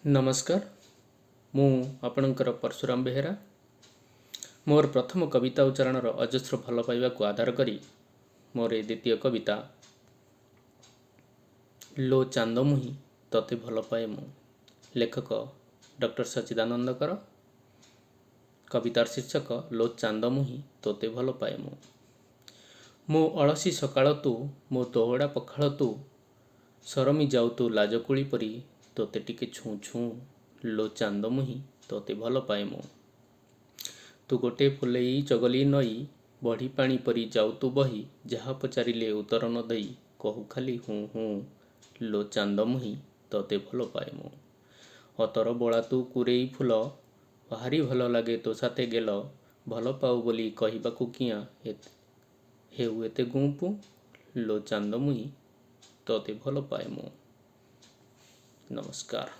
नमस्कार। मु आपणकर परशुराम बेहेरा मोर प्रथम कविता उच्चारण अजस्र भल पाइबा को आधार करी मोर द्वितीय कविता लो चांदमुही तते भल पाए मु। लेखक डॉक्टर सच्चिदानंदकर। कवितार शीर्षक लो चांदमुही तोते भल पाए मु। मो अलसी सकाळ तू मो दोहड़ा पखाळ तू सरमी जाऊ तू लाजकुली परी तोते टिके छू छू लो चांदमुही तोते भल पाए मु। तू गोटे फुलेई चगली नई बढ़ी पानी परी जाऊ तू बही जहा पचारिले उत्तर न दई कहू खाली हूँ हूँ लो चांदमुही तोते भल पाए मु। अतर बोला तू कुरेई फूल भारी भल लागे तो साथे गेल भल पाऊ बोली कहिबाकू किया हेउ एते गुंपू लो चांदमुही तोते भल पाए मु। नमस्कार।